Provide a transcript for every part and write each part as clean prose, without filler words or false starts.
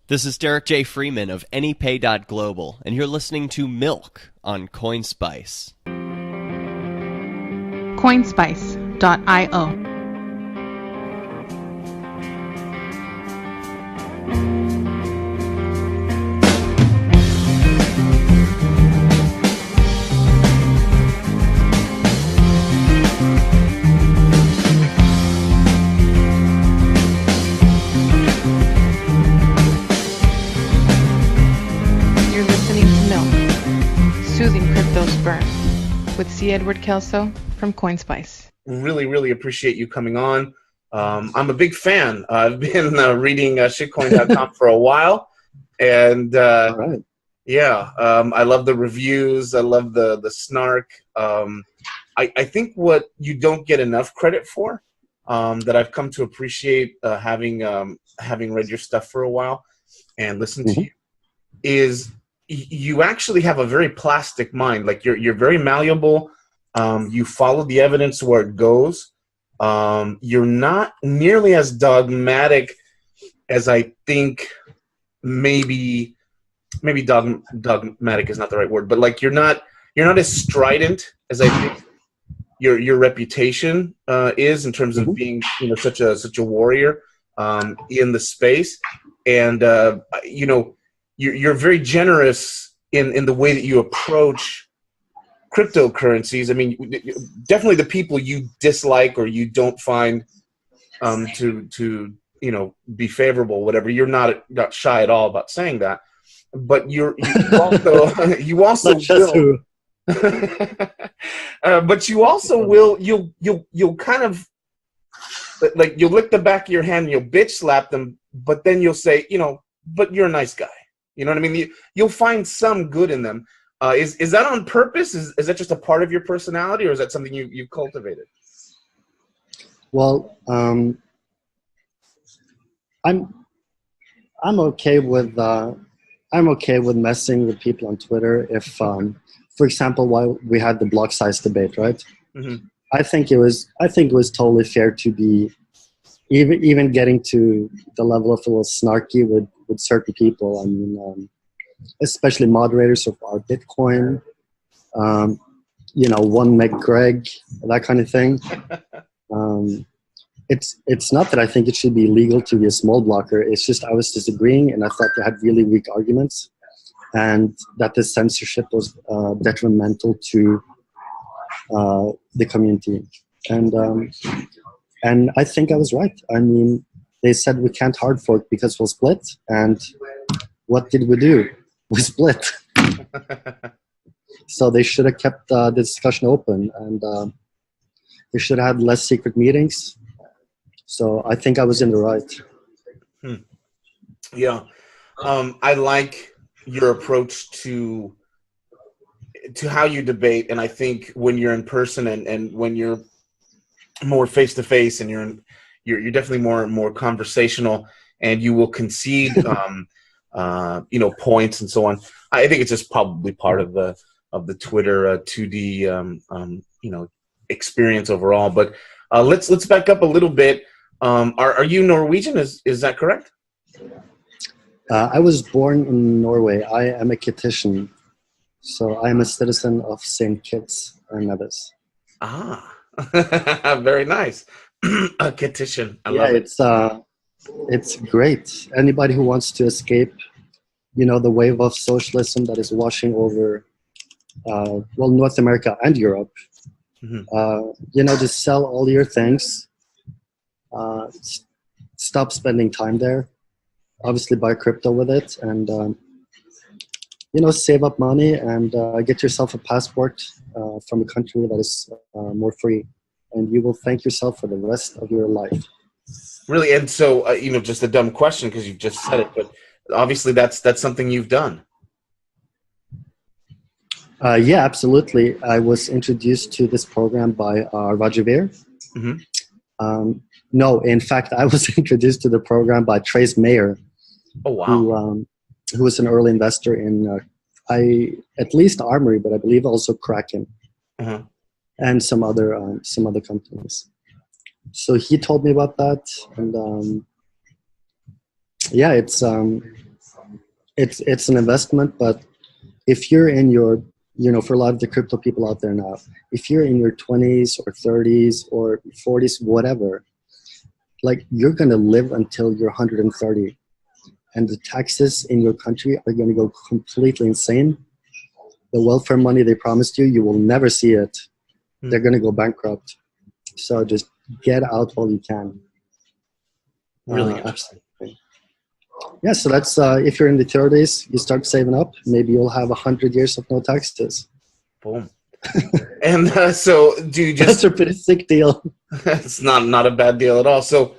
This is Derek J. Freeman of AnyPay.global, and you're listening to Milk on CoinSpice. CoinSpice.io. Soothing Crypto's Burn with C. Edward Kelso from CoinSpice. Really appreciate you coming on. I'm a big fan. I've been reading Shitcoin.com for a while, and All right. I love the reviews. I love the snark. I think what you don't get enough credit for, that I've come to appreciate having read your stuff for a while and listened to you, is you actually have a very plastic mind. Like you're very malleable. You follow the evidence where it goes. You're not nearly as dogmatic as I think. Maybe dogmatic is not the right word, but like you're not as strident as I think your reputation is in terms of being such a warrior in the space, and You're very generous in the way that you approach cryptocurrencies. I mean, definitely the people you dislike or you don't find to be favorable, whatever. You're not shy at all about saying that, but you also will. But you also will. You'll kind of like you'll lick the back of your hand and you'll bitch slap them, but then you'll say, but you're a nice guy. You know what I mean? You'll find some good in them. Is that on purpose? Is that just a part of your personality, or is that something you've cultivated? Well, I'm okay with messing with people on Twitter. If, for example, while we had the block size debate, right? Mm-hmm. I think it was totally fair to be even getting to the level of a little snarky with certain people. I mean, especially moderators of our Bitcoin, one Meg Greg, that kind of thing. It's not that I think it should be illegal to be a small blocker. It's just I was disagreeing, and I thought they had really weak arguments, and that the censorship was detrimental to the community. And I think I was right. I mean, they said we can't hard fork because we'll split. And what did we do? We split. So they should have kept the discussion open, and they should have had less secret meetings. So I think I was in the right. Yeah. I like your approach to how you debate. And I think when you're in person and when you're more face-to-face and you're definitely more conversational, and you will concede points and so on. I think it's just probably part of the Twitter 2D experience overall. But let's back up a little bit. Are you Norwegian? Is that correct? I was born in Norway. I am a Kittian, so I am a citizen of St. Kitts and Nevis. Ah. Very nice. A Kittian. I love it. It's great. Anybody who wants to escape, the wave of socialism that is washing over, North America and Europe, just sell all your things, stop spending time there, obviously buy crypto with it, and, save up money and get yourself a passport from a country that is more free, and you will thank yourself for the rest of your life. Really, and so just a dumb question because you've just said it, but obviously that's something you've done. Yeah, absolutely. I was introduced to this program by Roger Ver. No, in fact, I was introduced to the program by Trace Mayer. Oh wow! Who was an early investor in at least Armory, but I believe also Brekken, and some other companies. So he told me about that, and it's it's an investment, but if you're in your, for a lot of the crypto people out there now, if you're in your 20s or 30s or 40s, whatever, like you're going to live until you're 130, and the taxes in your country are going to go completely insane. The welfare money they promised you, you will never see it. They're going to go bankrupt. So just get out while you can. Really absolutely. Yeah, so that's if you're in the 30s, you start saving up. Maybe you'll have 100 years of no taxes. Boom. And so do you just... That's a pretty sick deal. It's not a bad deal at all. So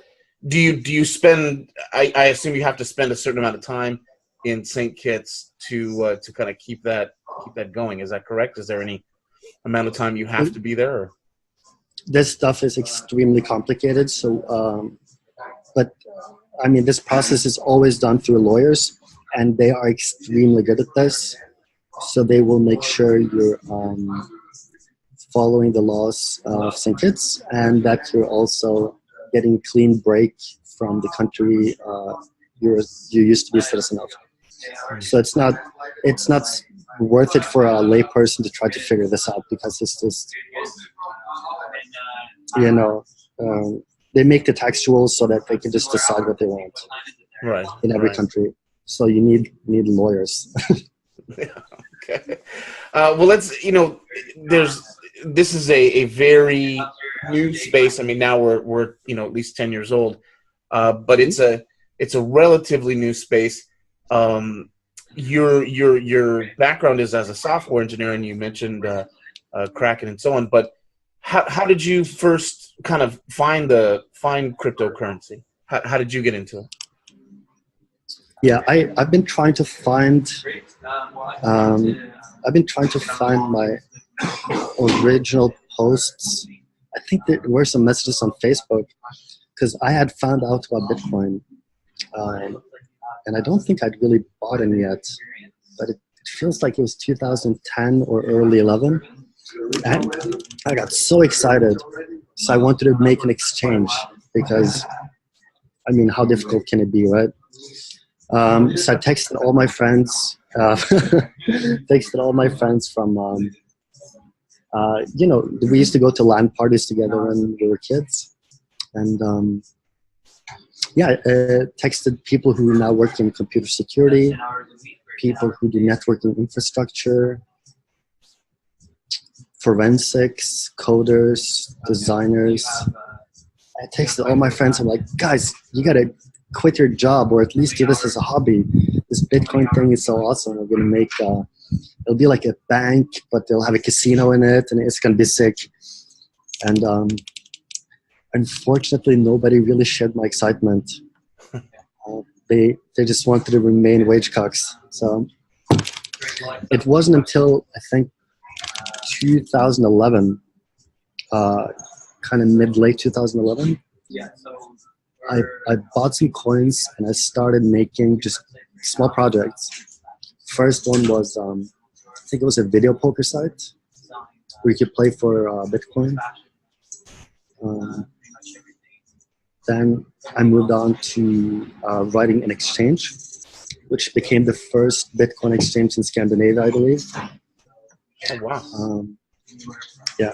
do you spend... I assume you have to spend a certain amount of time in St. Kitts to kind of keep that going. Is that correct? Is there any amount of time you have to be there? Or? This stuff is extremely complicated. So, but I mean, this process is always done through lawyers, and they are extremely good at this. So they will make sure you're following the laws of St. Kitts, and that you're also getting a clean break from the country you used to be a citizen of. So it's not worth it for a layperson to try to figure this out, because it's just, they make the tax rules so that they can just decide what they want, right, in every country. So you need lawyers. Yeah, okay. Well, let's, this is a very new space. I mean, now we're at least 10 years old, but it's a relatively new space. Your background is as a software engineer, and you mentioned Kraken and so on. But how did you first kind of find cryptocurrency? How did you get into it? Yeah, I've been trying to find my original posts. I think there were some messages on Facebook, because I had found out about Bitcoin, and I don't think I'd really bought any yet, but it feels like it was 2010 or early 11. And I got so excited, so I wanted to make an exchange, because, I mean, how difficult can it be, right? So I texted all my friends, from, we used to go to LAN parties together when we were kids. And texted people who now work in computer security, people who do networking infrastructure, forensics, coders, designers. I texted all my friends. I'm like, guys, you gotta quit your job, or at least do this as a hobby. This Bitcoin thing is so awesome. We're gonna make it'll be like a bank, but they'll have a casino in it, and it's gonna be sick. And unfortunately, nobody really shared my excitement. They just wanted to remain wage cocks. So it wasn't until, I think, 2011, kind of late 2011, I bought some coins and I started making just small projects. First one was, I think it was a video poker site where you could play for Bitcoin. Then I moved on to writing an exchange, which became the first Bitcoin exchange in Scandinavia, I believe. Oh, wow.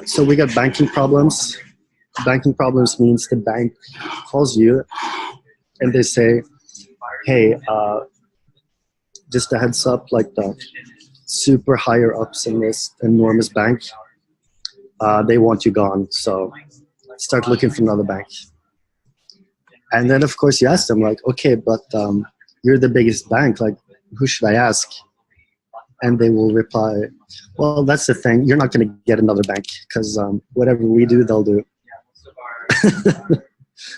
So we got banking problems. Banking problems means the bank calls you and they say, hey, just a heads up, like the super higher ups in this enormous bank, they want you gone. So start looking for another bank. And then, of course, you ask them, like, okay, but you're the biggest bank. Like, who should I ask? And they will reply, well, that's the thing. You're not going to get another bank, because whatever we do, they'll do.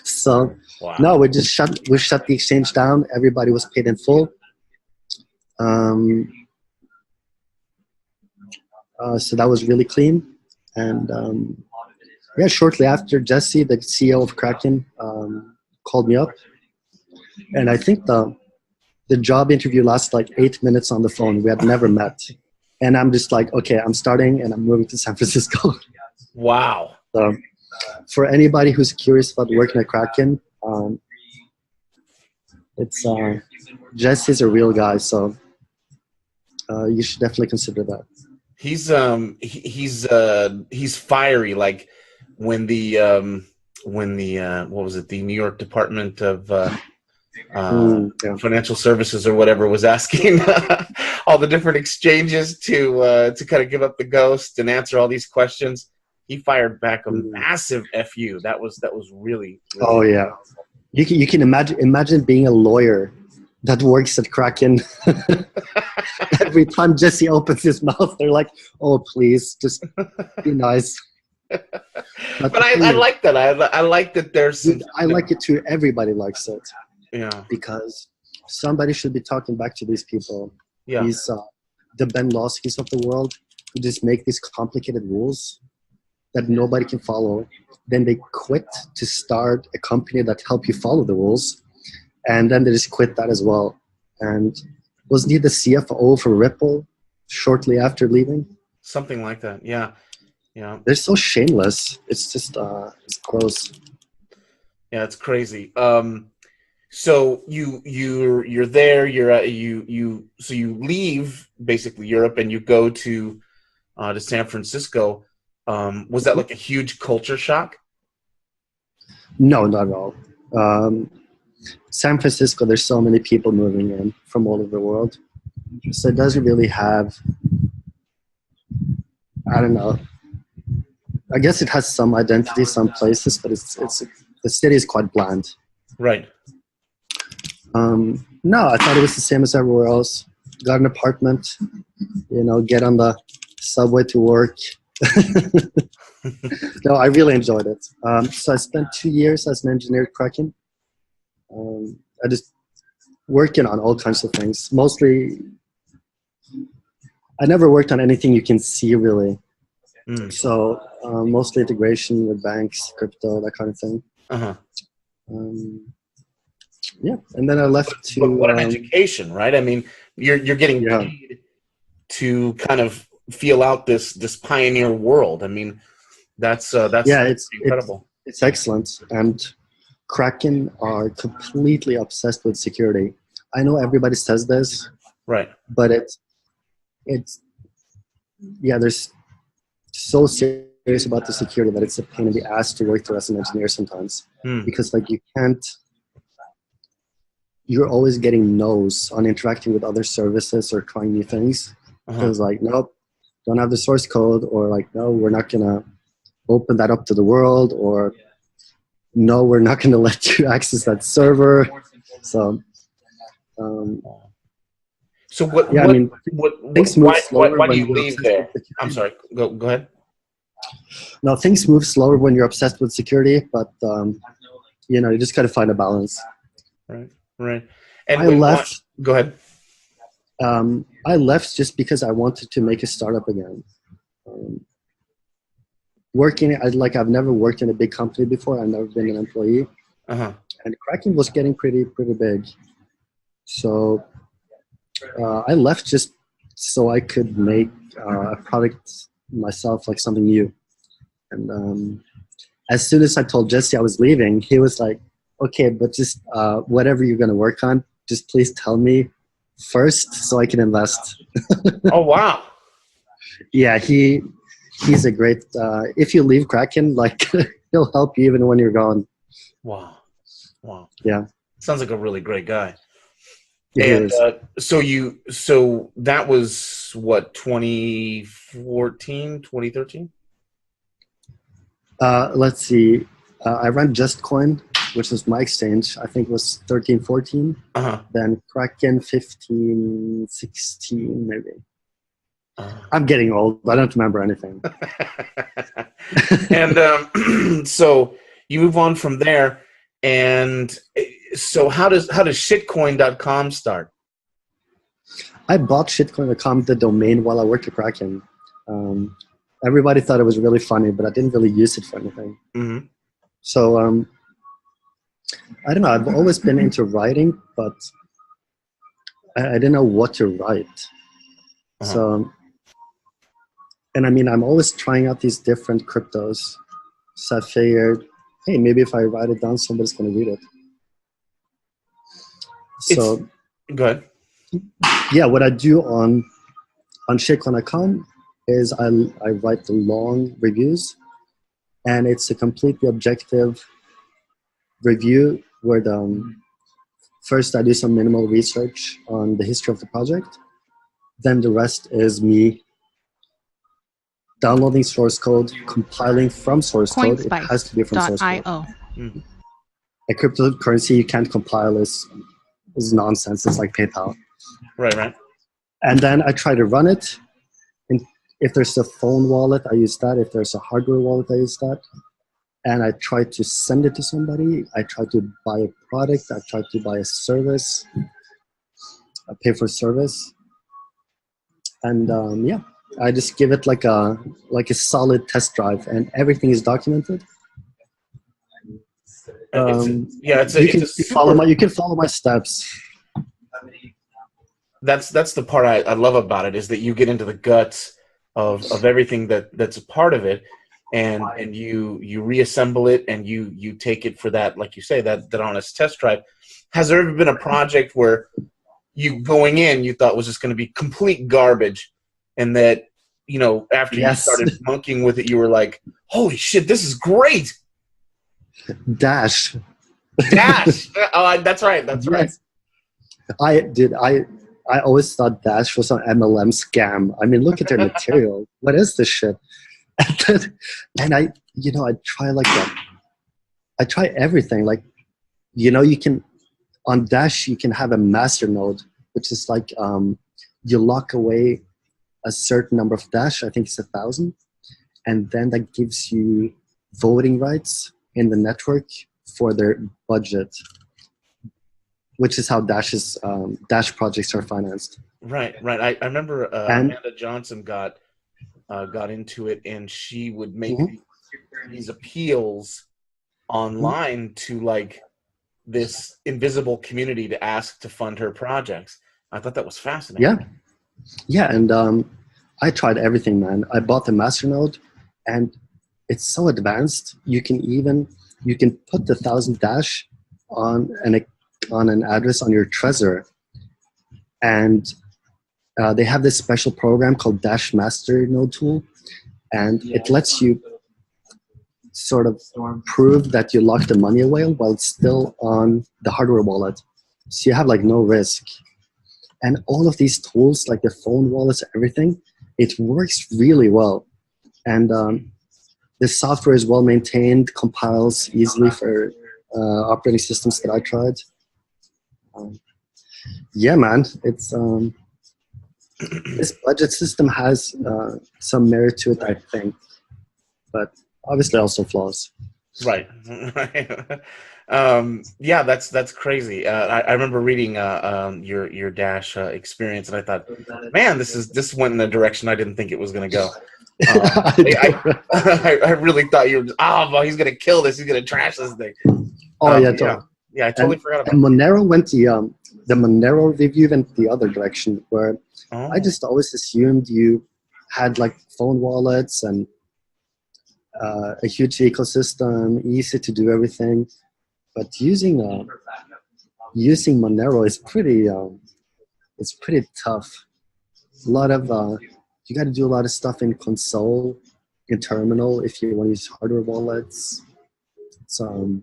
So, wow. No, we shut the exchange down. Everybody was paid in full. So that was really clean. And shortly after, Jesse, the CEO of Kraken, called me up, and I think the job interview lasted like 8 minutes on the phone. We had never met, and I'm just like, okay, I'm starting and I'm moving to San Francisco. Wow. So for anybody who's curious about working at Kraken, It's Jesse's a real guy, so you should definitely consider that. He's fiery. Like when the what was it, the New York Department of Yeah. Financial Services or whatever was asking all the different exchanges to kind of give up the ghost and answer all these questions. He fired back a massive FU. That was really Oh yeah, you can imagine being a lawyer that works at Kraken. Every time Jesse opens his mouth, they're like, "Oh, please, just be nice." But I like that. I like that there's some, I like it too. Everybody likes it. Yeah. Because somebody should be talking back to these people. Yeah. These the Ben Lawskis of the world who just make these complicated rules that nobody can follow. Then they quit to start a company that help you follow the rules, and then they just quit that as well. And wasn't he the CFO for Ripple shortly after leaving? Something like that. Yeah. Yeah. They're so shameless. It's just it's gross. Yeah, it's crazy. So you're there. So you leave basically Europe and you go to San Francisco. Was that like a huge culture shock? No, not at all. San Francisco, there's so many people moving in from all over the world. So it doesn't really have, I don't know. I guess it has some identity, some places, but it's the city is quite bland. Right. No, I thought it was the same as everywhere else. Got an apartment, get on the subway to work. No, I really enjoyed it. So I spent 2 years as an engineer at Brekken. I just working on all kinds of things. Mostly, I never worked on anything you can see really. So mostly integration with banks, crypto, that kind of thing. Yeah, and then I left to. But what an education, right? I mean, you're getting paid to kind of feel out this pioneer world. I mean, that's it's incredible. It's excellent, and Kraken are completely obsessed with security. I know everybody says this, right? But it's they're so serious about the security that it's a pain in the ass to work there as an engineer sometimes because like you can't. You're always getting no's on interacting with other services or trying new things. Because like, nope, don't have the source code, or like, no, we're not gonna open that up to the world, or no, we're not gonna let you access that server. So, what? Yeah, what, I mean, why do you leave there? I'm sorry. Go ahead. No, things move slower when you're obsessed with security, but you just gotta find a balance. Right. And I left. Go ahead. I left just because I wanted to make a startup again. I've never worked in a big company before. I've never been an employee. And Kraken was getting pretty big. So I left just so I could make a product myself, like something new. And as soon as I told Jesse I was leaving, he was like, okay, but just whatever you're going to work on, just please tell me first so I can invest. Oh, wow. Yeah, he's a great, if you leave Kraken, like he'll help you even when you're gone. Wow. Yeah. Sounds like a really great guy. And so that was what, 2014, 2013? Let's see. I ran Shitcoin, which was my exchange. I think it was 13, 14. Then Brekken 15, 16, maybe. I'm getting old. I don't remember anything. And so you move on from there. And so how does shitcoin.com start? I bought shitcoin.com, the domain, while I worked at Brekken. Everybody thought it was really funny, but I didn't really use it for anything. So I don't know. I've always been into writing, but I didn't know what to write. So, and I mean, I'm always trying out these different cryptos. So I figured, hey, maybe if I write it down, somebody's going to read it. So good. yeah, what I do on shitcoin.com is I write the long reviews, and it's a completely objective review where first I do some minimal research on the history of the project. Then the rest is me downloading source code, compiling from source code. It has to be from source code. Mm. A cryptocurrency you can't compile is nonsense. It's like PayPal. Right. And then I try to run it. And if there's a phone wallet, I use that. If there's a hardware wallet, I use that. And I try to send it to somebody. I try to buy a product. I try to buy a service. I pay for service. And yeah, I just give it like a solid test drive, and everything is documented. You can follow my steps. That's the part I love about it, is that you get into the guts of everything that's a part of it, and you reassemble it, and you take it for that, like you say, that honest test drive. Has there ever been a project where you going in you thought was just going to be complete garbage, and that after you started monkeying with it, you were like, holy shit, this is great? Dash. Oh, that's right. That's right. I always thought Dash was an MLM scam. I mean, look at their material. What is this shit? And I try like that. I try everything. Like, you can, on Dash, you can have a master node, which is like, you lock away a certain number of Dash. I think it's 1,000. And then that gives you voting rights in the network for their budget, which is how Dash projects are financed. Right. I remember Amanda Johnson got into it, and she would make these appeals online to like this invisible community to ask to fund her projects. I thought that was fascinating. Yeah, and I tried everything, man. I bought the masternode, and it's so advanced. You can put the 1,000 Dash on an address on your Trezor, and they have this special program called Dash Master Node Tool, and it lets you sort of prove that you locked the money away while it's still on the hardware wallet, so you have like no risk. And all of these tools, like the phone wallets, everything, it works really well, and the software is well maintained, compiles easily for operating systems that I tried. Yeah, man, it's this budget system has some merit to it, I think, but obviously also flaws. Right. Yeah, that's crazy. I remember reading your Dash experience, and I thought, man, this went in a direction I didn't think it was going to go. I really thought you were he's going to kill this. He's going to trash this thing. Yeah, I totally forgot about it. And Monero went the Monero review went the other direction, where I just always assumed you had like phone wallets and a huge ecosystem, easy to do everything. But using Monero is pretty tough. A lot of you got to do a lot of stuff in console, in terminal if you want to use hardware wallets. So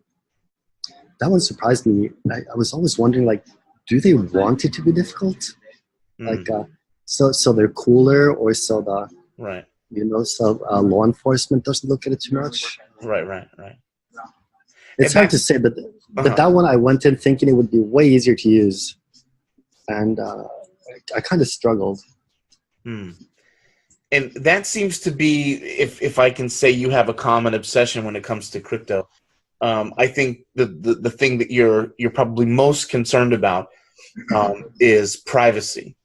that one surprised me. I was always wondering, like, do they want it to be difficult? Like, so they're cooler, or so the right. So law enforcement doesn't look at it too much. Right. It's hard to say, but that one I went in thinking it would be way easier to use, and I kind of struggled. And that seems to be, if I can say, you have a common obsession when it comes to crypto. I think the thing that you're probably most concerned about is privacy.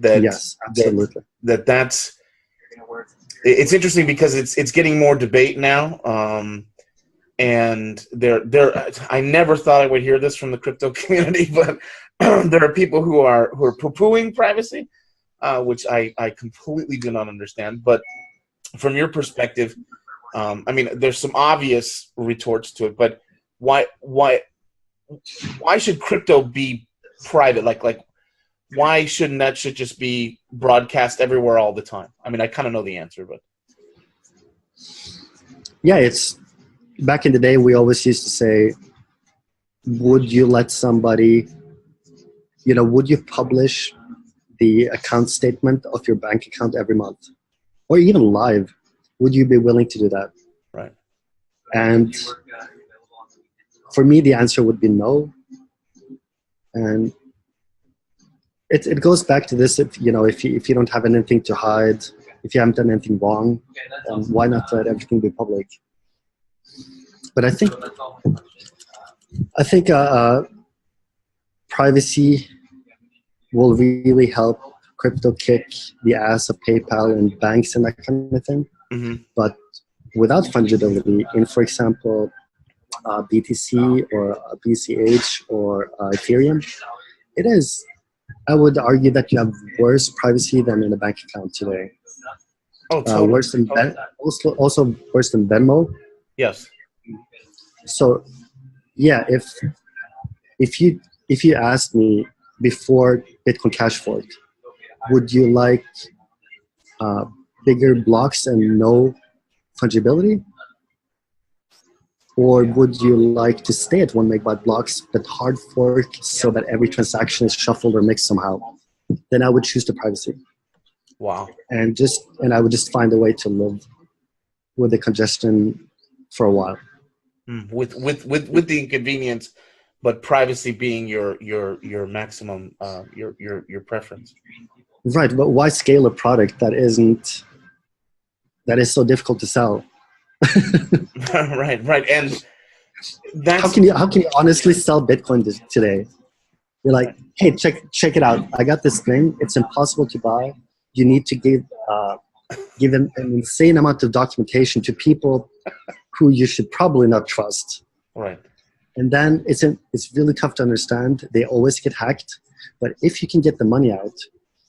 Yes, absolutely. That's it's interesting because it's getting more debate now, and I never thought I would hear this from the crypto community, but there are people who are poo-pooing privacy, which I completely do not understand. But from your perspective, I mean, there's some obvious retorts to it, but why should crypto be private? Like why shouldn't that shit just be broadcast everywhere all the time? I mean, I kind of know the answer, but Yeah, it's back in the day. We always used to say, "Would you let somebody, would you publish the account statement of your bank account every month, or even live? Would you be willing to do that?" right. And for me, the answer would be no. And it goes back to this: if you don't have anything to hide, if you haven't done anything wrong, then why not let everything be public? But I think privacy will really help crypto kick the ass of PayPal and banks and that kind of thing. Mm-hmm. But without fungibility in, for example, BTC or BCH or Ethereum, it is. I would argue that you have worse privacy than in a bank account today. Oh, totally. Worse than also worse than Venmo. Yes. So, yeah, if you asked me before Bitcoin Cash fork, would you like bigger blocks and no fungibility, or would you like to stay at 1 megabyte blocks but hard fork so that every transaction is shuffled or mixed somehow? Then I would choose the privacy. Wow. And I would just find a way to live with the congestion for a while. With the inconvenience, but privacy being your maximum, your preference. Right, but why scale a product that is so difficult to sell? right, and that's how can you honestly sell Bitcoin today? You're like, hey, check it out. I got this thing. It's impossible to buy. You need to give an insane amount of documentation to people who you should probably not trust. right. And then it's really tough to understand. They always get hacked. But if you can get the money out,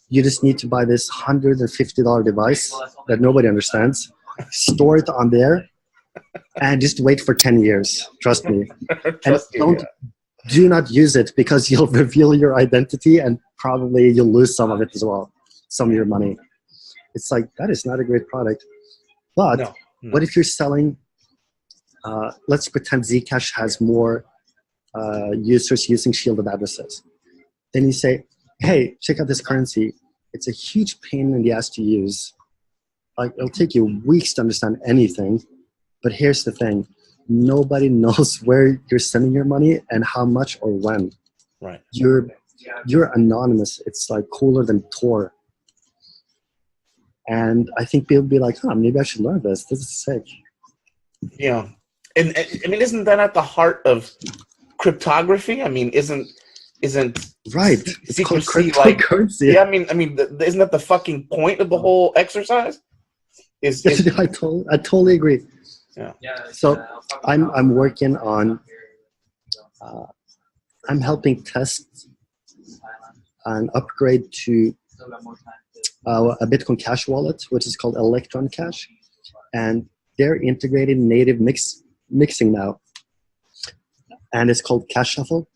you just need to buy this $150 device that nobody understands, store it on there, and just wait for 10 years. Trust me. Do not use it, because you'll reveal your identity and probably you'll lose some of it as well, some of your money. It's like, that is not a great product. But No. what if you're selling, let's pretend Zcash has more users using shielded addresses. Then you say, hey, check out this currency. It's a huge pain in the ass to use. Like, it'll take you weeks to understand anything. But here's the thing. Nobody knows where you're sending your money and how much or when. Right. You're anonymous. It's like cooler than Tor. And I think people be like, maybe I should learn this. This is sick. Yeah. And I mean, isn't that at the heart of cryptography? I mean, isn't right? It's called cryptocurrency. Yeah, I mean, isn't that the fucking point of the whole exercise? I totally agree. Yeah. So I'm working on. I'm helping test an upgrade to a Bitcoin Cash wallet, which is called Electron Cash, and they're integrating native mixing now, and it's called Cash Shuffle.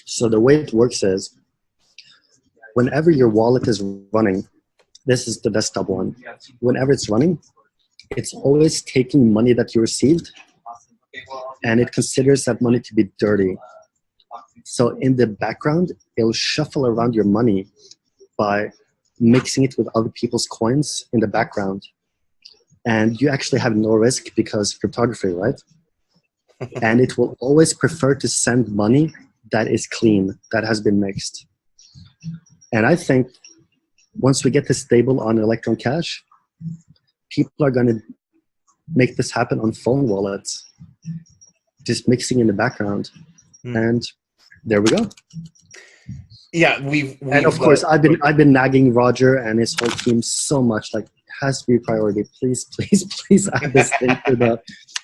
So the way it works is, whenever your wallet is running, this is the desktop one. Whenever it's running, it's always taking money that you received, and it considers that money to be dirty. So in the background, it'll shuffle around your money by mixing it with other people's coins in the background. And you actually have no risk because cryptography, right? And it will always prefer to send money that is clean, that has been mixed. And I think once we get this stable on Electron Cash, people are going to make this happen on phone wallets, just mixing in the background. And there we go. Yeah, we've and of course, I've been nagging Roger and his whole team so much, like, has to be a priority. Please add this thing to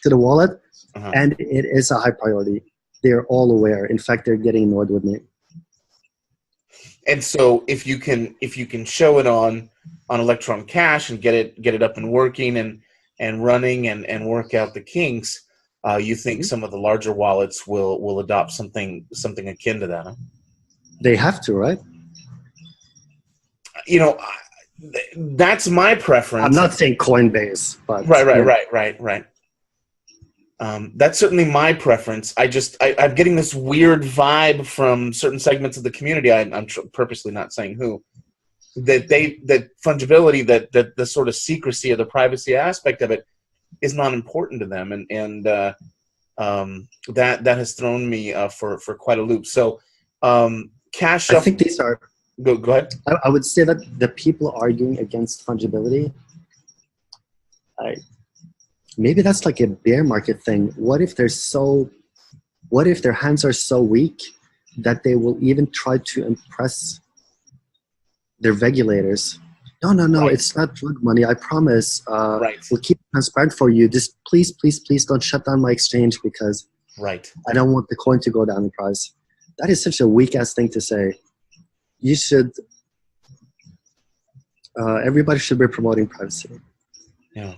the wallet. And it is a high priority. They're all aware. In fact, they're getting annoyed with me. And so if you can show it on Electron Cash and get it up and working and running and work out the kinks, you think some of the larger wallets will adopt something akin to that? Huh? They have to, right? You know, that's my preference. I'm not saying Coinbase, but Right. That's certainly my preference. I'm getting this weird vibe from certain segments of the community. I'm purposely not saying who, that fungibility, that the sort of secrecy or the privacy aspect of it is not important to them, and that has thrown me for quite a loop. So, cash I shuffle. think these are. Go ahead. I would say that the people arguing against fungibility, maybe that's like a bear market thing. What if their hands are so weak that they will even try to impress their regulators? No, Right. It's not drug money. I promise. Right. We'll keep it transparent for you. Just please don't shut down my exchange because Right. I don't want the coin to go down in price. That is such a weak ass thing to say. You should. Everybody should be promoting privacy. Yeah.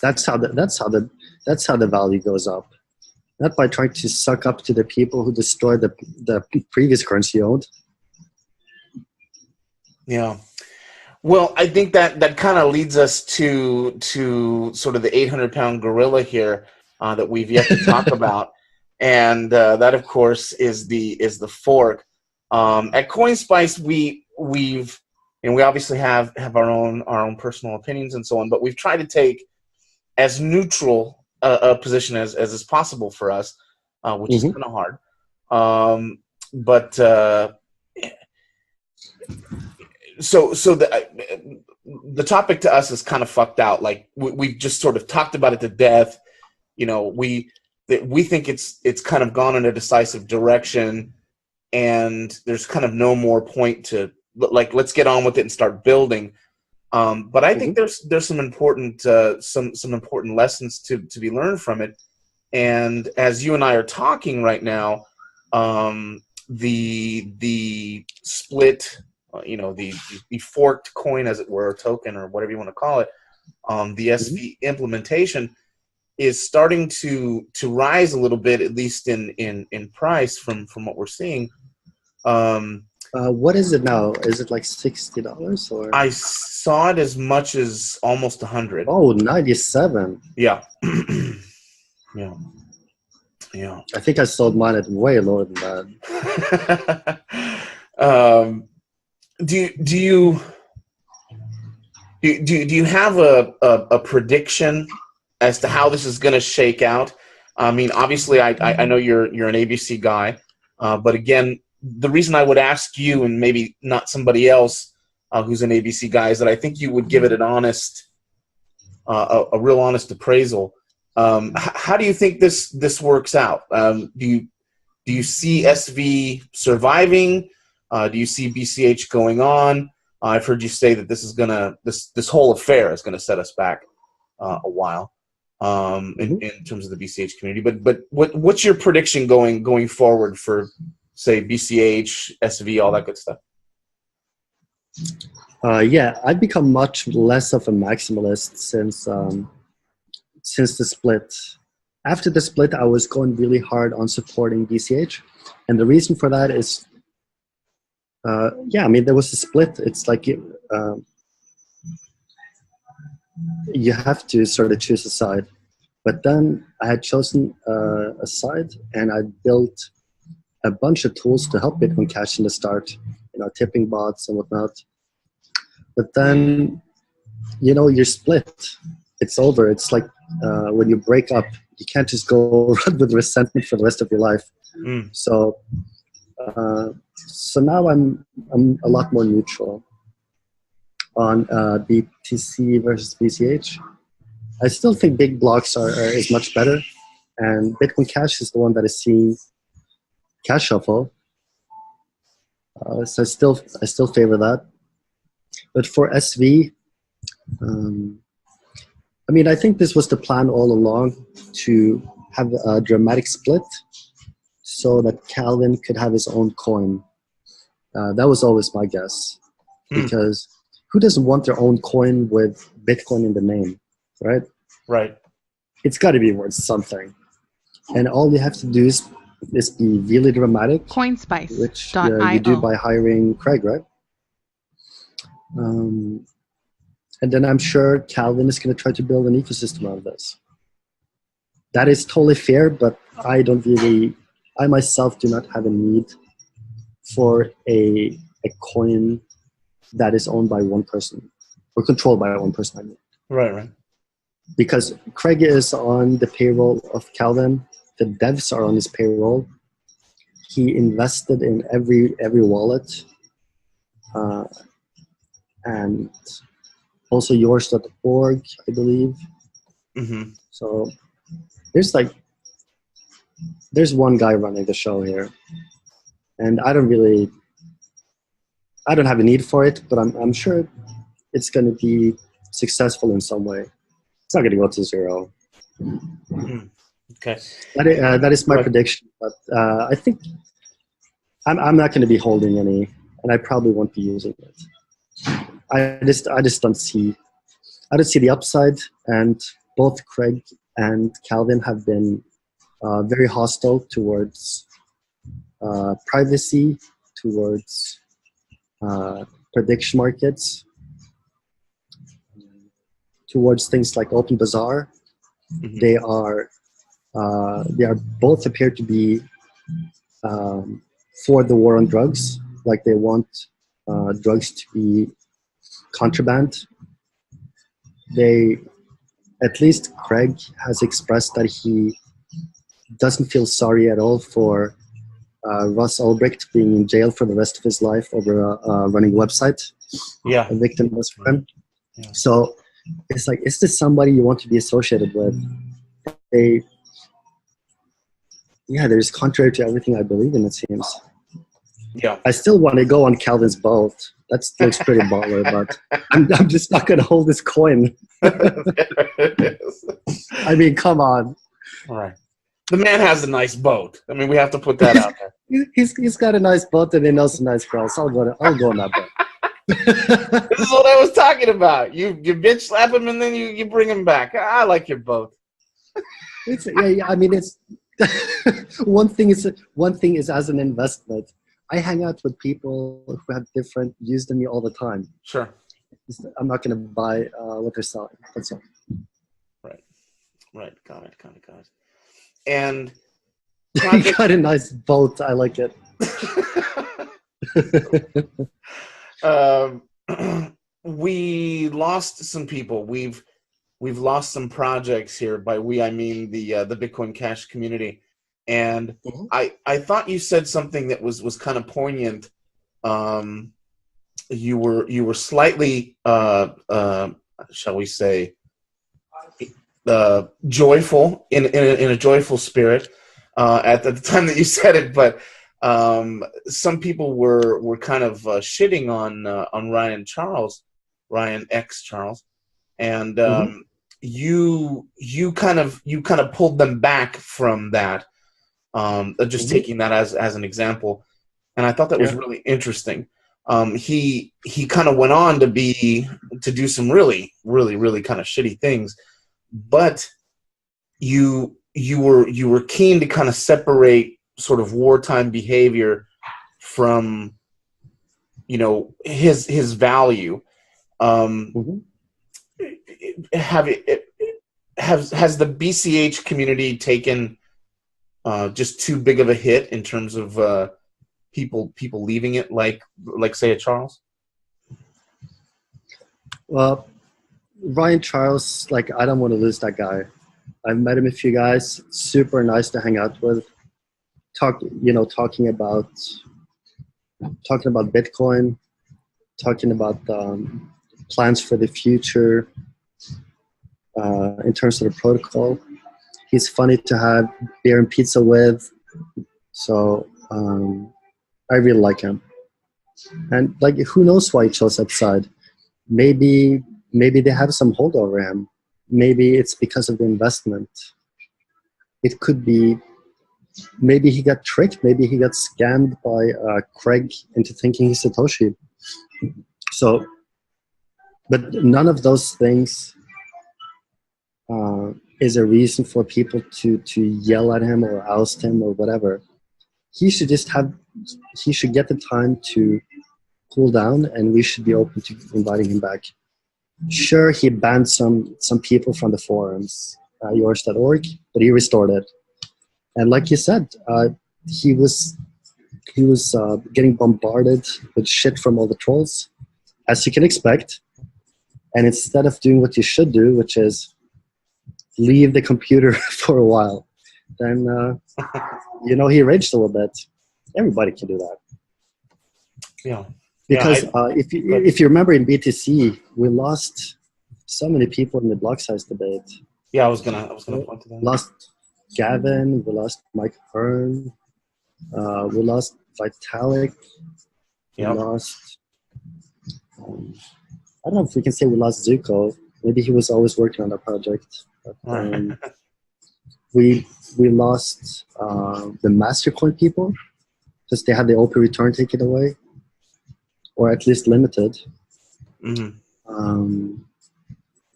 That's how the value goes up. Not by trying to suck up to the people who destroyed the previous currency you owned. Yeah. Well, I think that kind of leads us to sort of the 800-pound gorilla here that we've yet to talk about, and that of course is the fork. At CoinSpice, we obviously have our own personal opinions and so on, but we've tried to take as neutral a position as is possible for us, which is kind of hard. So the topic to us is kind of fucked out. Like we've just sort of talked about it to death. You know, we think it's kind of gone in a decisive direction, and there's kind of no more point to, like, let's get on with it and start building. But I think there's some important some important lessons to be learned from it. And as you and I are talking right now, the split, the forked coin, as it were, token, or whatever you want to call it, the SV implementation is starting to rise a little bit, at least in price from what we're seeing. What is it now? Is it like $60 or? I saw it as much as almost 100. Oh, 97. Yeah. Yeah. I think I sold mine at way lower than that. Do you have a prediction as to how this is going to shake out? I mean, obviously, I know you're an ABC guy, but again, the reason I would ask you and maybe not somebody else who's an ABC guy is that I think you would give it an honest, a real honest appraisal. How do you think this works out? Do you see SV surviving? Do you see BCH going on? I've heard you say that this whole affair is gonna set us back a while in terms of the BCH community. But what's your prediction going forward for, say, BCH, SV, all that good stuff? Yeah, I've become much less of a maximalist since the split. After the split, I was going really hard on supporting BCH, and the reason for that is, there was a split. It's like you have to sort of choose a side. But then I had chosen a side, and I built a bunch of tools to help Bitcoin Cash in the start, tipping bots and whatnot. But then, you're split. It's over. It's like when you break up, you can't just go run with resentment for the rest of your life. So now I'm a lot more neutral on BTC versus BCH. I still think big blocks is much better, and Bitcoin Cash is the one that is seeing cash shuffle. So I still favor that. But for SV, I think this was the plan all along, to have a dramatic split so that Calvin could have his own coin. That was always my guess, because who doesn't want their own coin with Bitcoin in the name, right? Right. It's got to be worth something. And all you have to do is is be really dramatic, which you do CoinSpice.io. by hiring Craig, right? And then I'm sure Calvin is going to try to build an ecosystem out of this. That is totally fair, but I myself do not have a need for a coin that is owned by one person or controlled by one person. I mean. Right. Because Craig is on the payroll of Calvin, the devs are on his payroll. He invested in every wallet, and also yours.org, I believe. Mm-hmm. So there's one guy running the show here, and I don't have a need for it, but I'm sure it's going to be successful in some way. It's not going to go to zero. Mm-hmm. Okay. That is my prediction, but I think I'm not going to be holding any, and I probably won't be using it. I just don't see the upside, and both Craig and Calvin have been very hostile towards privacy, towards prediction markets, towards things like Open Bazaar. Mm-hmm. They are both appear to be for the war on drugs. Like they want drugs to be contraband. At least Craig has expressed that he doesn't feel sorry at all for Russ Ulbricht being in jail for the rest of his life over running a website. Yeah. A victim was him. Yeah. So it's like, is this somebody you want to be associated with? They're just contrary to everything I believe in, it seems. Yeah. I still want to go on Calvin's boat. That looks pretty baller, but I'm just not going to hold this coin. I mean, come on. All right. The man has a nice boat. I mean, we have to put that out there. He's got a nice boat and he knows some nice girls. I'll go on that boat. This is what I was talking about. You bitch slap him and then you bring him back. I like your boat. I mean, it's one thing is as an investment. I hang out with people who have different views than me all the time. Sure. I'm not going to buy what they're selling. That's all. Right. Got it. And you got a nice boat. I like it. We lost some people. We've lost some projects here. By we, I mean the Bitcoin Cash community. And mm-hmm. I thought you said something that was kind of poignant. You were slightly shall we say joyful in a joyful spirit at the time that you said it, but some people were kind of shitting on Ryan X Charles, and mm-hmm. you kind of pulled them back from that. Just mm-hmm. taking that as an example, and I thought that was really interesting. He kind of went on to do some really kind of shitty things, but you were keen to kind of separate sort of wartime behavior from his value. Mm-hmm. Has the BCH community taken just too big of a hit in terms of people leaving it, like say a Charles? Well, Ryan Charles, I don't want to lose that guy. I've met him a few guys, super nice to hang out with. Talking about Bitcoin, talking about plans for the future in terms of the protocol. He's funny to have beer and pizza with, so I really like him. And who knows why he chose that side? Maybe they have some hold over him. Maybe it's because of the investment. It could be. Maybe he got tricked. Maybe he got scammed by Craig into thinking he's Satoshi. So, but none of those things is a reason for people to yell at him or oust him or whatever. he should get the time to cool down, and we should be open to inviting him back. Sure, he banned some people from the forums, yours.org, but he restored it. And like you said, he was getting bombarded with shit from all the trolls, as you can expect. And instead of doing what you should do, which is leave the computer for a while, then he raged a little bit. Everybody can do that. Yeah. Because if you remember in BTC, we lost so many people in the block size debate. Yeah, I was gonna point to that. Lost Gavin, we lost Mike Hearn, we lost Vitalik, we lost. I don't know if we can say we lost Zuko. Maybe he was always working on that project. But, we lost the Mastercoin people because they had the OP return taken away, or at least limited. Mm-hmm.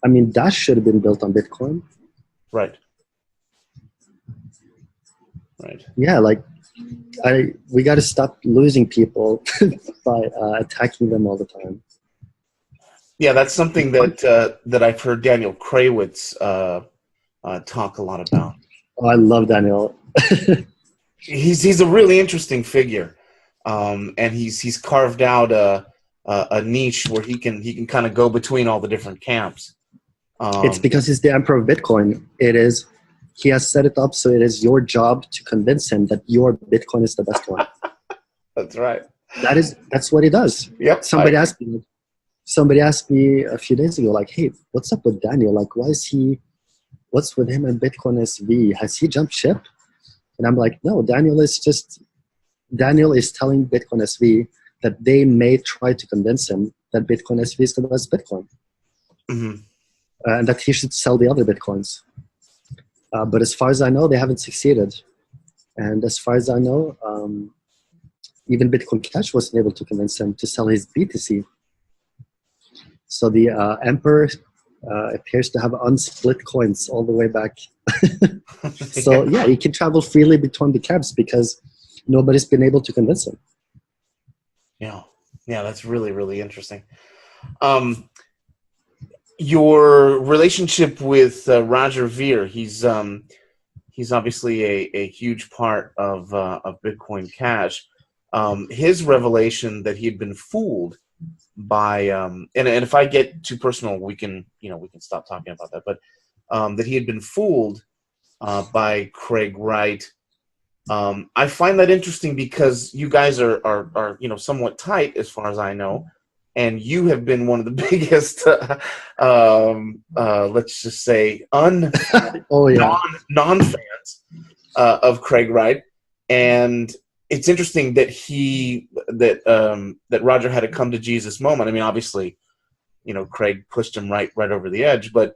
I mean, Dash should have been built on Bitcoin. Right. Yeah, we got to stop losing people by attacking them all the time. Yeah, that's something that I've heard Daniel Krawitz talk a lot about. Oh, I love Daniel. He's a really interesting figure, and he's carved out a niche where he can kind of go between all the different camps. It's because he's the emperor of Bitcoin. He has set it up so it is your job to convince him that your Bitcoin is the best one. That's right. That's what he does. Yep. Somebody asked me a few days ago, like, hey, what's up with Daniel? Like, what's with him and Bitcoin SV? Has he jumped ship? And I'm like, no, Daniel is telling Bitcoin SV that they may try to convince him that Bitcoin SV is the best Bitcoin. Mm-hmm. And that he should sell the other Bitcoins. But as far as I know, they haven't succeeded. And as far as I know, even Bitcoin Cash wasn't able to convince him to sell his BTC. So the Emperor appears to have unsplit coins all the way back. So yeah, he can travel freely between the cabs because nobody's been able to convince him. Yeah, that's really, really interesting. Your relationship with Roger Ver, he's obviously a huge part of Bitcoin Cash. His revelation that he had been fooled by and if I get too personal, we can stop talking about that. But that he had been fooled by Craig Wright. I find that interesting because you guys are somewhat tight as far as I know. And you have been one of the biggest, let's just say, non-fans of Craig Wright. And it's interesting that that Roger had a come to Jesus moment. I mean, obviously, Craig pushed him right over the edge. But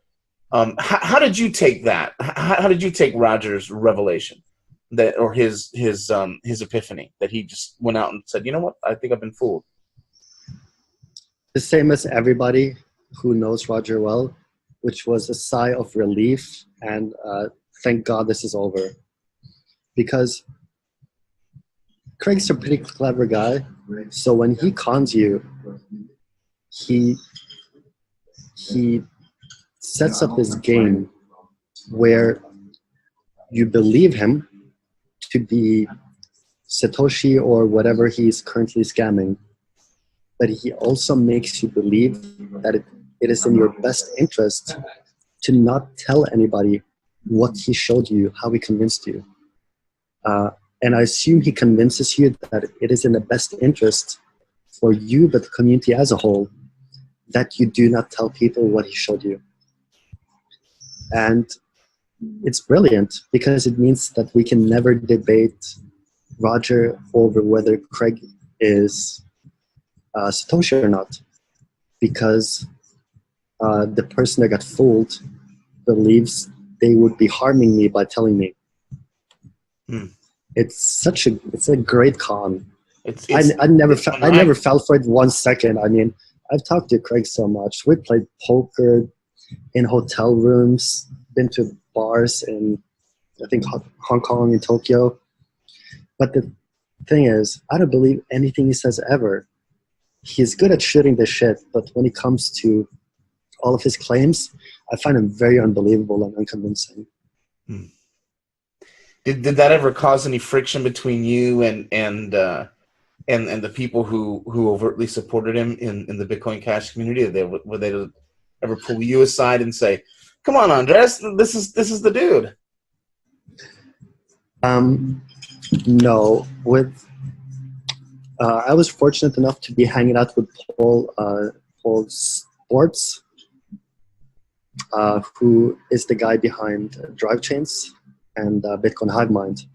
how did you take that? How did you take Roger's revelation, or his epiphany, that he just went out and said, you know what, I think I've been fooled? The same as everybody who knows Roger well, which was a sigh of relief and thank God this is over. Because Craig's a pretty clever guy, so when he cons you, he sets up this game where you believe him to be Satoshi or whatever he's currently scamming. But he also makes you believe that it is in your best interest to not tell anybody what he showed you, how he convinced you. And I assume he convinces you that it is in the best interest for you, but the community as a whole, that you do not tell people what he showed you. And it's brilliant because it means that we can never debate Roger over whether Craig is Satoshi or not, because the person that got fooled believes they would be harming me by telling me. It's a great con. I never fell for it 1 second. I mean, I've talked to Craig so much. We played poker in hotel rooms, been to bars in I think Hong Kong and Tokyo. But thing is, I don't believe anything he says ever. He's good at shooting the shit, but when it comes to all of his claims, I find him very unbelievable and unconvincing. Did that ever cause any friction between you and the people who overtly supported him in the Bitcoin Cash community? Would they ever pull you aside and say, "Come on, Andreas, this is the dude"? No. I was fortunate enough to be hanging out with Paul Sports, who is the guy behind Drive Chains and Bitcoin Hive Mind.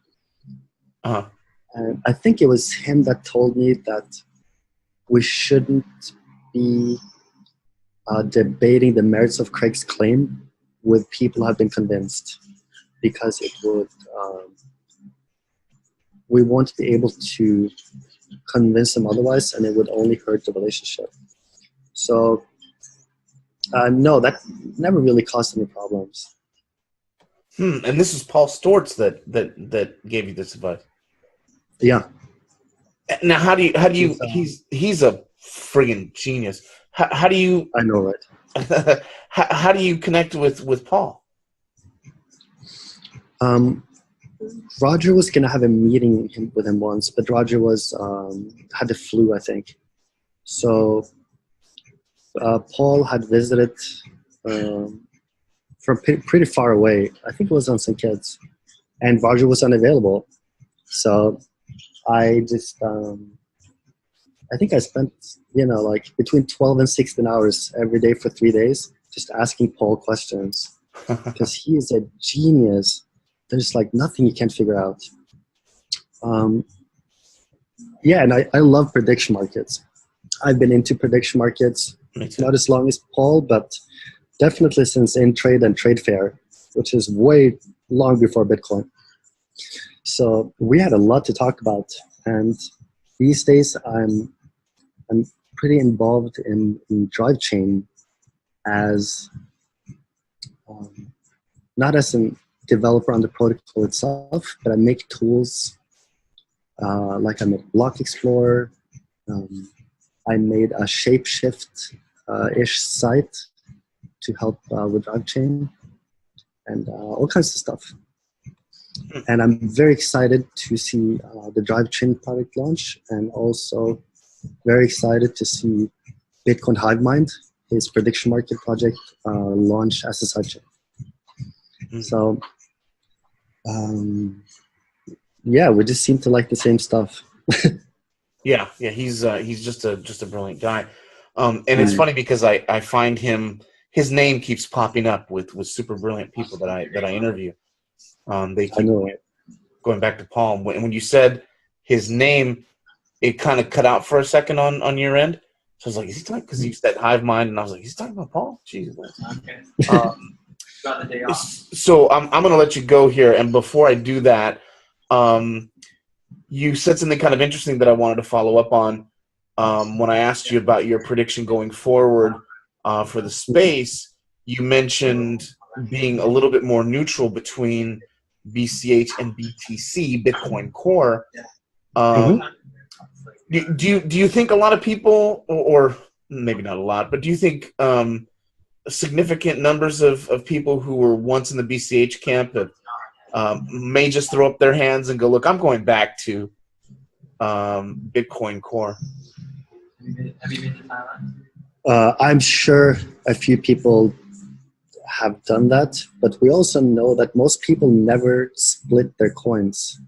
Uh-huh. And I think it was him that told me that we shouldn't be debating the merits of Craig's claim with people who have been convinced, because it would we won't be able to convince them otherwise, and it would only hurt the relationship. So no, that never really caused any problems. And this is Paul Stortz that gave you this advice. Yeah. Now, how do you? He's a friggin' genius. How do you? I know, right? How do you connect with Paul? Roger was gonna have a meeting with him once, but Roger was had the flu, I think. So Paul had visited from pretty far away. I think it was on St. Kitts, and Roger was unavailable. So I just I think I spent like between 12 and 16 hours every day for 3 days just asking Paul questions, because he is a genius. There's like nothing you can't figure out. Yeah, and I love prediction markets. I've been into prediction markets not as long as Paul, but definitely since InTrade and Trade Fair, which is way long before Bitcoin. So we had a lot to talk about, and these days I'm pretty involved in Drive Chain as not as a developer on the protocol itself, but I make tools like I made Block Explorer. I made a Shapeshift-ish site to help with Drive Chain and all kinds of stuff. And I'm very excited to see the Drive Chain product launch, and also very excited to see Bitcoin Hive Mind, his prediction market project, launch as a sidechain. So, yeah, we just seem to like the same stuff. Yeah, he's just a brilliant guy, and it's funny because I find his name keeps popping up with super brilliant people that I interview. They keep going back to Paul. When you said his name, it kind of cut out for a second on your end. So I was like, is he talking? Because you said Hive Mind, and I was like, he's talking about Paul? Jesus. Okay. Got the day off. So I'm going to let you go here, and before I do that, you said something kind of interesting that I wanted to follow up on when I asked you about your prediction going forward for the space. You mentioned being a little bit more neutral between BCH and BTC, Bitcoin Core. Do you think a lot of people, or maybe not a lot, but do you think significant numbers of people who were once in the BCH camp may just throw up their hands and go, look, I'm going back to Bitcoin Core? Have you been to Thailand? I'm sure a few people have done that, but we also know that most people never split their coins,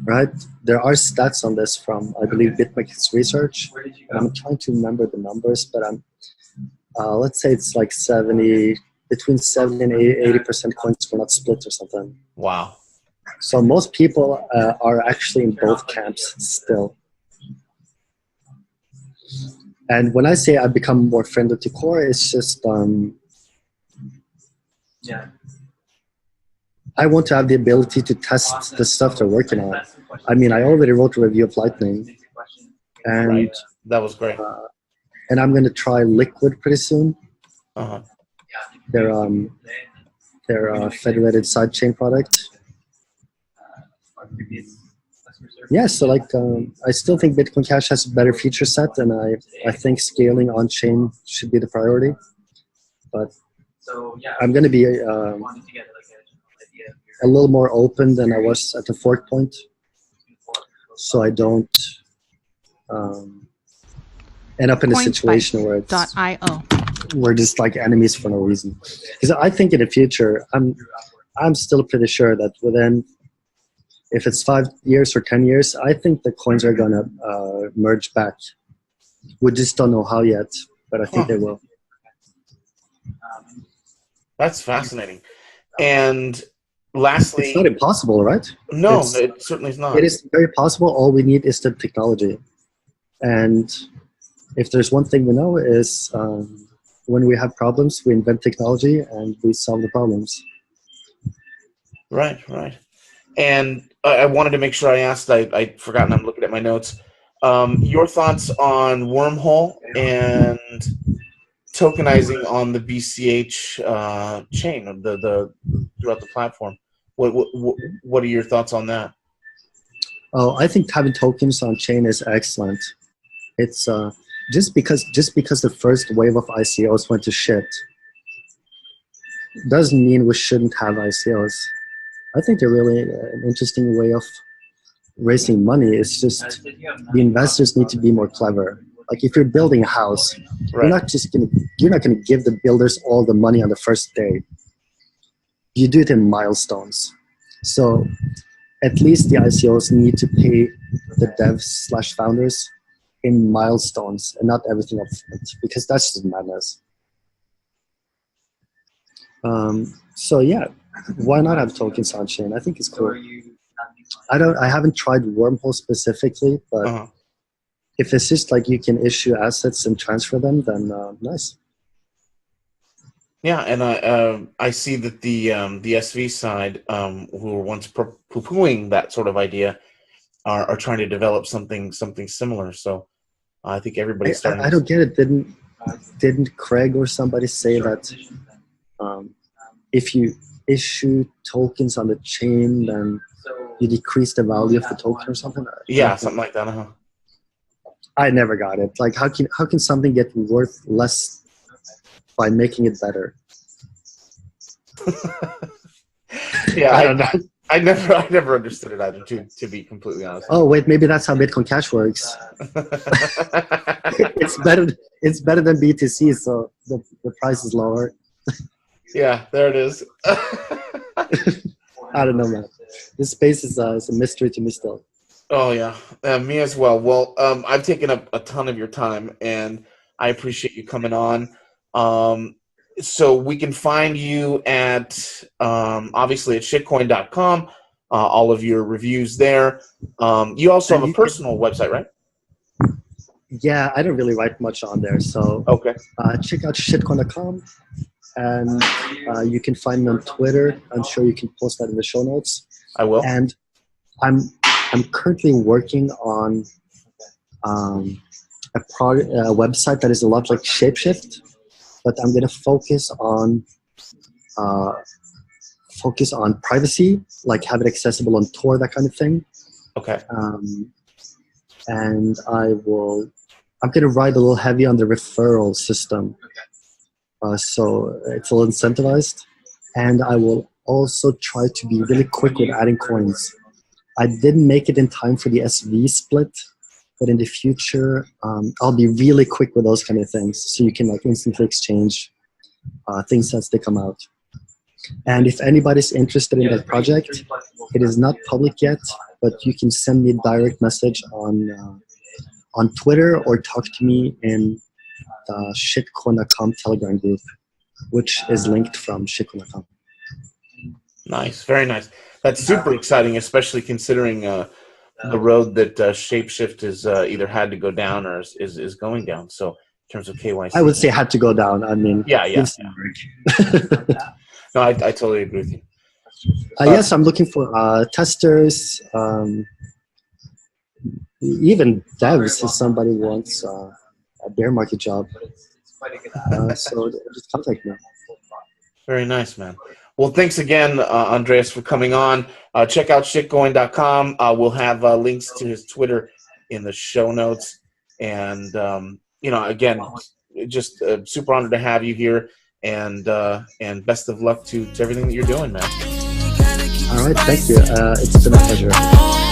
right? There are stats on this from, I believe, BitMEX research. Where did you And go? I'm trying to remember the numbers, but let's say it's like between 70 and 80% coins were not split or something. Wow. So most people are actually in both camps still. And when I say I become more friendly to Core, it's just Yeah. I want to have the ability to test the stuff they're working on. I mean, I already wrote a review of Lightning, and Right. That was great. and I'm going to try Liquid pretty soon. Uh-huh. Their federated sidechain product. yeah, so like I still think Bitcoin Cash has a better feature set, and I think scaling on chain should be the priority. But I'm going to be a little more open than I was at the fork point, so I don't end up in a situation where it's CoinSpice.io. we're just like enemies for no reason. Because I think in the future, I'm still pretty sure that within, if it's 5 years or 10 years, I think the coins are gonna merge back. We just don't know how yet, but I think they will. That's fascinating. And lastly, It's not impossible, right? no, it certainly is not. It is very possible. All we need is the technology. And if there's one thing we know is when we have problems, we invent technology and we solve the problems. Right, right. And I wanted to make sure I asked, I forgotten, I'm looking at my notes. Your thoughts on Wormhole and tokenizing on the BCH chain, the throughout the platform. What are your thoughts on that? Oh, I think having tokens on chain is excellent. It's just because the first wave of ICOs went to shit doesn't mean we shouldn't have ICOs. I think they're really an interesting way of raising money. It's just the investors need to be more clever. Like if you're building a house, Right. you're not gonna give the builders all the money on the first day. You do it in milestones. So at least the ICOs need to pay the devs/founders in milestones and not everything up front, because that's just madness. So yeah, why not have tokens on chain? I think it's cool. I haven't tried Wormhole specifically, but if it's just like you can issue assets and transfer them, then nice. Yeah, and I see that the SV side, who were once poo-pooing that sort of idea, are trying to develop something similar. So I think everybody's starting. I don't get it. Didn't Craig or somebody say that if you issue tokens on the chain, then you decrease the value of the token or something? Yeah, something like that. I never got it. Like, how can something get worth less by making it better? Yeah, I don't know. I never understood it either. To be completely honest. Oh wait, maybe that's how Bitcoin Cash works. It's better than BTC, so the price is lower. Yeah, there it is. I don't know, man. This space is a mystery to me still. Oh yeah, me as well. Well, I've taken up a ton of your time, and I appreciate you coming on. So we can find you at obviously at shitcoin.com. All of your reviews there. You also have a personal website, right? Yeah, I don't really write much on there, so Okay. Check out shitcoin.com, and you can find me on Twitter. I'm sure you can post that in the show notes. I will. And I'm currently working on a website that is a lot like Shapeshift, but I'm going to focus on privacy, like have it accessible on Tor, that kind of thing. Okay. And I'm going to ride a little heavy on the referral system, so it's a little incentivized, and I will also try to be really quick with adding coins. I didn't make it in time for the SV split, but in the future, I'll be really quick with those kind of things, so you can like instantly exchange things as they come out. And if anybody's interested in that project, it is not public yet, but you can send me a direct message on Twitter or talk to me in the shitcoin.com Telegram group, which is linked from shitcoin.com. Nice, very nice. That's super exciting, especially considering the road that Shapeshift is either had to go down or is going down. So in terms of KYC, I would say had to go down. I mean, yeah. No, I totally agree with you. Yes, I'm looking for testers, even devs if somebody wants a bear market job. So just contact me. Very nice, man. Well, thanks again, Andreas, for coming on. Check out shitcoin.com. We'll have links to his Twitter in the show notes. And, again, just super honored to have you here. And best of luck to everything that you're doing, man. All right, thank you. It's been a pleasure.